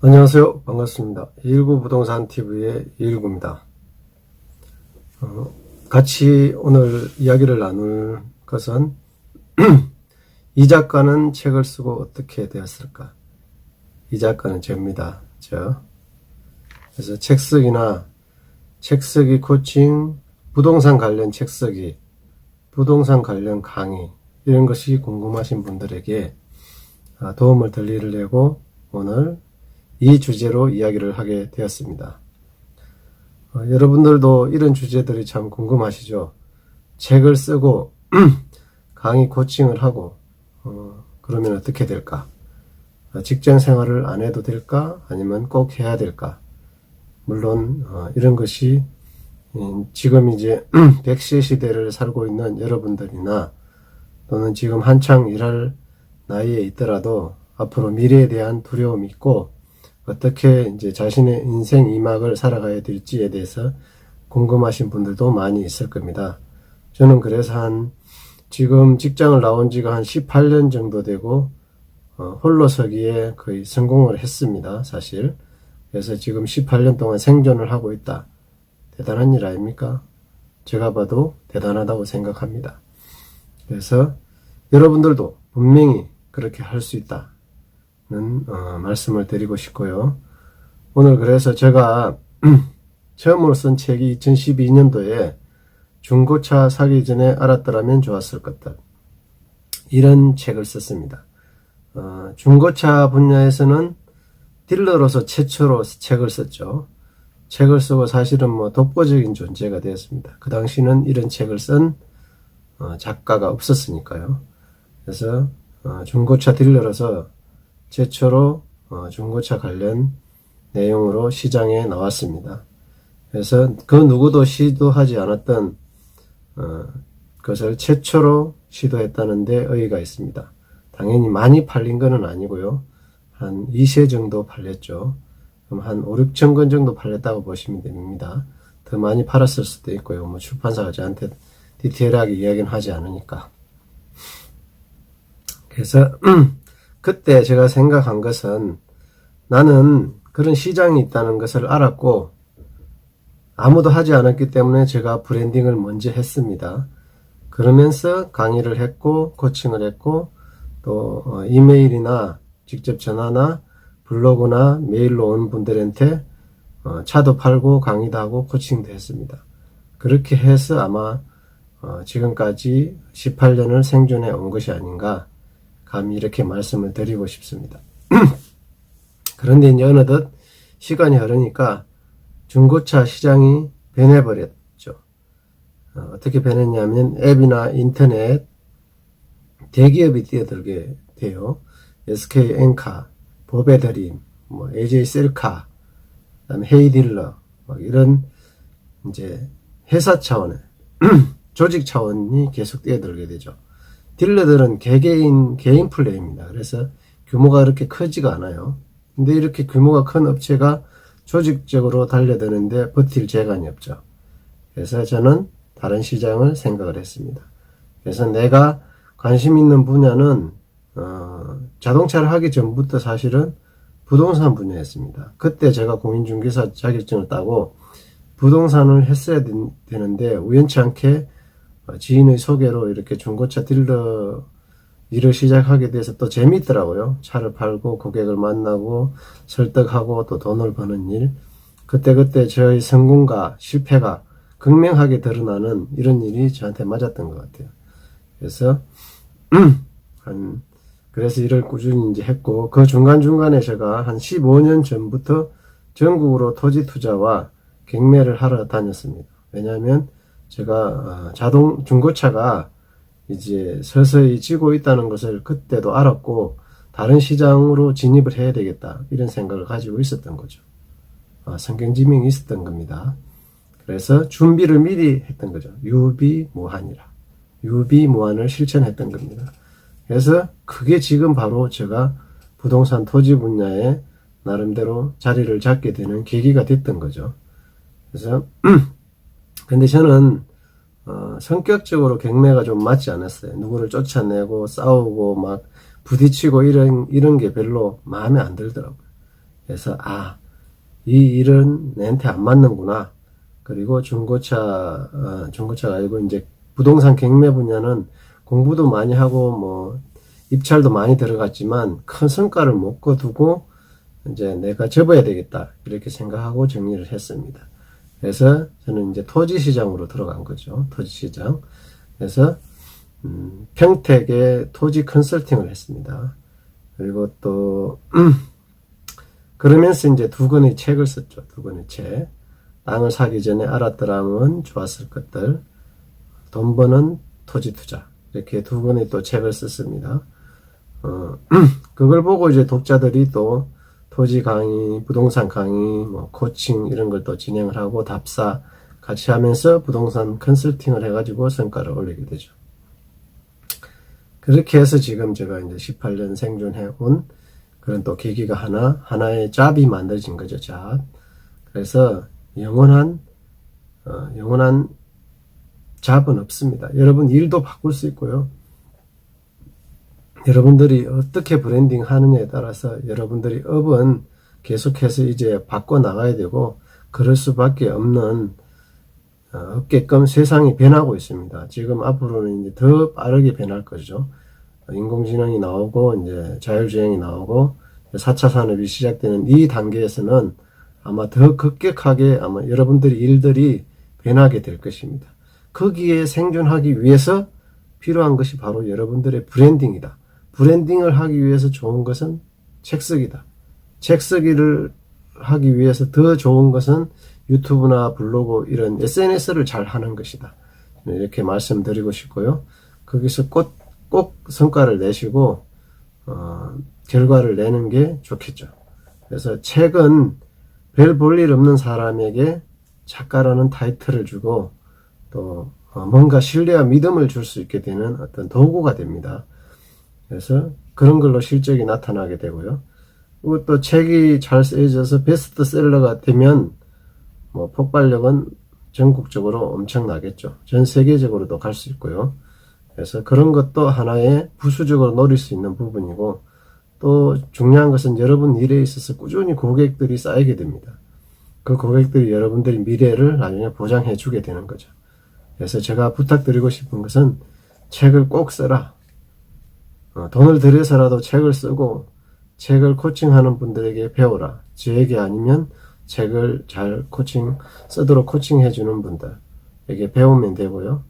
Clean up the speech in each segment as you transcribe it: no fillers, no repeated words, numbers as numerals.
안녕하세요. 반갑습니다. 219 부동산 TV의 219입니다. 같이 오늘 이야기를 나눌 것은 이 작가는 책을 쓰고 어떻게 되었을까? 이 작가는 저입니다. 그래서 책쓰기나 책쓰기 코칭, 부동산 관련 책쓰기, 부동산 관련 강의 이런 것이 궁금하신 분들에게 도움을 될 일을 내고 오늘 이 주제로 이야기를 하게 되었습니다. 여러분들도 이런 주제들이 참 궁금하시죠? 책을 쓰고 강의 코칭을 하고 그러면 어떻게 될까? 직장 생활을 안 해도 될까? 아니면 꼭 해야 될까? 물론 이런 것이 지금 이제 100세 시대를 살고 있는 여러분들이나 또는 지금 한창 일할 나이에 있더라도 앞으로 미래에 대한 두려움이 있고 어떻게 이제 자신의 인생 2막을 살아가야 될지에 대해서 궁금하신 분들도 많이 있을 겁니다. 저는 그래서 지금 직장을 나온 지가 한 18년 정도 되고 홀로서기에 거의 성공을 했습니다. 사실. 그래서 지금 18년 동안 생존을 하고 있다. 대단한 일 아닙니까? 제가 봐도 대단하다고 생각합니다. 그래서 여러분들도 분명히 그렇게 할 수 있다. 말씀을 드리고 싶고요. 오늘 그래서 제가 처음으로 쓴 책이 2012년도에 중고차 사기 전에 알았더라면 좋았을 것들, 이런 책을 썼습니다. 중고차 분야에서는 딜러로서 최초로 책을 썼죠. 책을 쓰고 사실은 독보적인 존재가 되었습니다. 그 당시는 이런 책을 쓴 작가가 없었으니까요. 그래서 중고차 딜러로서 최초로 중고차 관련 내용으로 시장에 나왔습니다. 그래서 그 누구도 시도하지 않았던 것을 최초로 시도했다는 데 의의가 있습니다. 당연히 많이 팔린 건 아니고요. 한 2세 정도 팔렸죠. 그럼 한 5, 6천 권 정도 팔렸다고 보시면 됩니다. 더 많이 팔았을 수도 있고요. 출판사가 저한테 디테일하게 이야기는 하지 않으니까. 그래서 그때 제가 생각한 것은 나는 그런 시장이 있다는 것을 알았고 아무도 하지 않았기 때문에 제가 브랜딩을 먼저 했습니다. 그러면서 강의를 했고 코칭을 했고 또 이메일이나 직접 전화나 블로그나 메일로 온 분들한테 차도 팔고 강의도 하고 코칭도 했습니다. 그렇게 해서 아마 지금까지 18년을 생존해 온 것이 아닌가 감히 이렇게 말씀을 드리고 싶습니다. 그런데 이제 어느덧 시간이 흐르니까 중고차 시장이 변해버렸죠. 어떻게 변했냐면 앱이나 인터넷 대기업이 뛰어들게 돼요. SK엔카, 보배드림, AJ셀카, 그다음에 헤이딜러 이런 이제 회사 차원의 조직 차원이 계속 뛰어들게 되죠. 딜러들은 개인 플레이입니다. 그래서 규모가 그렇게 크지가 않아요. 근데 이렇게 규모가 큰 업체가 조직적으로 달려드는데 버틸 재간이 없죠. 그래서 저는 다른 시장을 생각을 했습니다. 그래서 내가 관심 있는 분야는 자동차를 하기 전부터 사실은 부동산 분야였습니다. 그때 제가 공인중개사 자격증을 따고 부동산을 했어야 되는데 우연치 않게 지인의 소개로 이렇게 중고차 딜러 일을 시작하게 돼서 또 재미있더라고요. 차를 팔고 고객을 만나고 설득하고 또 돈을 버는 일. 그때 저의 성공과 실패가 극명하게 드러나는 이런 일이 저한테 맞았던 것 같아요. 그래서 그래서 일을 꾸준히 이제 했고 그 중간중간에 제가 한 15년 전부터 전국으로 토지 투자와 경매를 하러 다녔습니다. 왜냐하면 제가 중고차가 이제 서서히 지고 있다는 것을 그때도 알았고 다른 시장으로 진입을 해야 되겠다 이런 생각을 가지고 있었던 거죠. 성경지명이 있었던 겁니다. 그래서 준비를 미리 했던 거죠. 유비무환이라. 유비무환을 실천했던 겁니다. 그래서 그게 지금 바로 제가 부동산 토지 분야에 나름대로 자리를 잡게 되는 계기가 됐던 거죠. 그래서 근데 저는 성격적으로 경매가 좀 맞지 않았어요. 누구를 쫓아내고 싸우고 막 부딪히고 이런 게 별로 마음에 안 들더라고요. 그래서 이 일은 내한테 안 맞는구나. 그리고 중고차가 아니고 이제 부동산 경매 분야는 공부도 많이 하고 뭐 입찰도 많이 들어갔지만 큰 성과를 못 거두고 이제 내가 접어야 되겠다 이렇게 생각하고 정리를 했습니다. 그래서 저는 이제 토지 시장으로 들어간 거죠. 토지 시장. 그래서 평택에 토지 컨설팅을 했습니다. 그리고 또 그러면서 이제 2권의 책을 썼죠. 2권의 책. 땅을 사기 전에 알았더라면 좋았을 것들, 돈 버는 토지 투자, 이렇게 2권의 또 책을 썼습니다. 그걸 보고 이제 독자들이 또 토지 강의, 부동산 강의, 뭐 코칭 이런 걸 또 진행을 하고 답사 같이 하면서 부동산 컨설팅을 해가지고 성과를 올리게 되죠. 그렇게 해서 지금 제가 이제 18년 생존해온 그런 또 계기가 하나의 잡이 만들어진 거죠, 잡. 그래서 영원한 잡은 없습니다. 여러분 일도 바꿀 수 있고요. 여러분들이 어떻게 브랜딩 하느냐에 따라서 여러분들이 업은 계속해서 이제 바꿔 나가야 되고, 그럴 수밖에 없는 없게끔 세상이 변하고 있습니다. 지금 앞으로는 이제 더 빠르게 변할 거죠. 인공지능이 나오고 이제 자율주행이 나오고 4차 산업이 시작되는 이 단계에서는 아마 더 급격하게 아마 여러분들의 일들이 변하게 될 것입니다. 거기에 생존하기 위해서 필요한 것이 바로 여러분들의 브랜딩이다. 브랜딩을 하기 위해서 좋은 것은 책쓰기다. 책쓰기를 하기 위해서 더 좋은 것은 유튜브나 블로그 이런 SNS를 잘 하는 것이다. 이렇게 말씀드리고 싶고요. 거기서 꼭 성과를 내시고 결과를 내는 게 좋겠죠. 그래서 책은 별 볼 일 없는 사람에게 작가라는 타이틀을 주고 또 뭔가 신뢰와 믿음을 줄 수 있게 되는 어떤 도구가 됩니다. 그래서 그런 걸로 실적이 나타나게 되고요. 그리고 또 책이 잘 쓰여져서 베스트셀러가 되면 뭐 폭발력은 전국적으로 엄청나겠죠. 전 세계적으로도 갈 수 있고요. 그래서 그런 것도 하나의 부수적으로 노릴 수 있는 부분이고, 또 중요한 것은 여러분 일에 있어서 꾸준히 고객들이 쌓이게 됩니다. 그 고객들이 여러분들의 미래를 나중에 보장해 주게 되는 거죠. 그래서 제가 부탁드리고 싶은 것은 책을 꼭 써라. 돈을 들여서라도 책을 쓰고 책을 코칭하는 분들에게 배워라. 저에게 아니면 책을 잘 쓰도록 코칭해 주는 분들에게 배우면 되고요.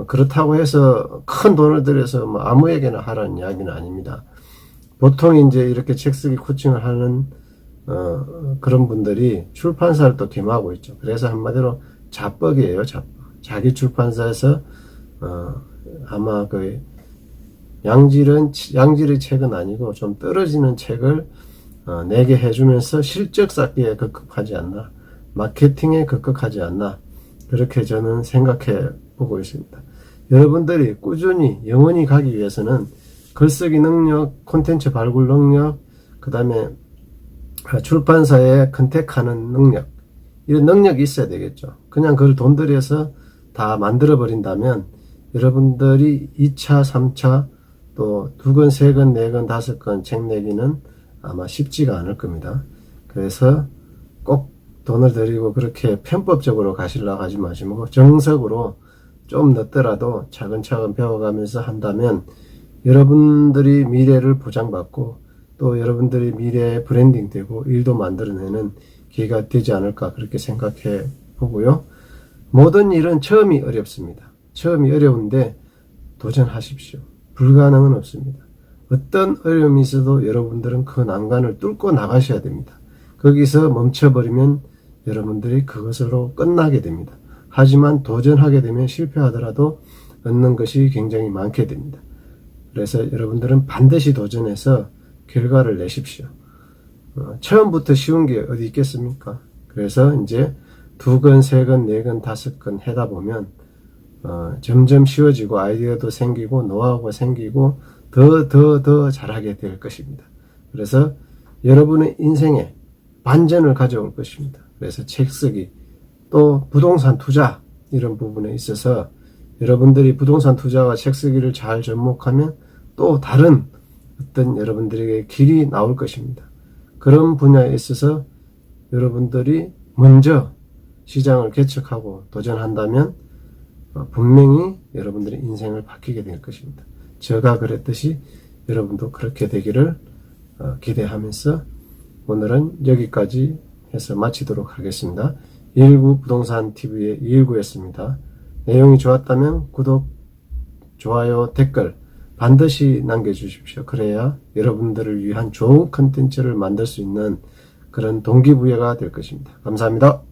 그렇다고 해서 큰 돈을 들여서 뭐 아무에게나 하라는 이야기는 아닙니다. 보통 이제 이렇게 책 쓰기 코칭을 하는 그런 분들이 출판사를 또 겸하고 있죠. 그래서 한마디로 잡벅이에요, 잡벅. 자기 출판사에서 아마 그 양질의 책은 아니고 좀 떨어지는 책을 내게 해주면서 실적 쌓기에 급급하지 않나, 마케팅에 급급하지 않나, 그렇게 저는 생각해 보고 있습니다. 여러분들이 꾸준히 영원히 가기 위해서는 글쓰기 능력, 콘텐츠 발굴 능력, 그 다음에 출판사에 컨택하는 능력, 이런 능력이 있어야 되겠죠. 그냥 그걸 돈 들여서 다 만들어 버린다면 여러분들이 2차, 3차 또 2권, 3권, 4권, 5권 책 내기는 아마 쉽지가 않을 겁니다. 그래서 꼭 돈을 들이고 그렇게 편법적으로 가시려고 하지 마시고 정석으로 좀 늦더라도 차근차근 배워가면서 한다면 여러분들이 미래를 보장받고 또 여러분들이 미래에 브랜딩 되고 일도 만들어내는 기회가 되지 않을까, 그렇게 생각해 보고요. 모든 일은 처음이 어렵습니다. 처음이 어려운데 도전하십시오. 불가능은 없습니다. 어떤 어려움이 있어도 여러분들은 그 난관을 뚫고 나가셔야 됩니다. 거기서 멈춰버리면 여러분들이 그것으로 끝나게 됩니다. 하지만 도전하게 되면 실패하더라도 얻는 것이 굉장히 많게 됩니다. 그래서 여러분들은 반드시 도전해서 결과를 내십시오. 처음부터 쉬운 게 어디 있겠습니까? 그래서 이제 2권, 3권, 4권, 5권 하다 보면 점점 쉬워지고 아이디어도 생기고 노하우가 생기고 더 잘하게 될 것입니다. 그래서 여러분의 인생에 반전을 가져올 것입니다. 그래서 책 쓰기, 또 부동산 투자 이런 부분에 있어서 여러분들이 부동산 투자와 책 쓰기를 잘 접목하면 또 다른 어떤 여러분들에게 길이 나올 것입니다. 그런 분야에 있어서 여러분들이 먼저 시장을 개척하고 도전한다면 분명히 여러분들의 인생을 바뀌게 될 것입니다. 제가 그랬듯이 여러분도 그렇게 되기를 기대하면서 오늘은 여기까지 해서 마치도록 하겠습니다. 219 부동산 TV의 219였습니다. 내용이 좋았다면 구독, 좋아요, 댓글 반드시 남겨주십시오. 그래야 여러분들을 위한 좋은 컨텐츠를 만들 수 있는 그런 동기부여가 될 것입니다. 감사합니다.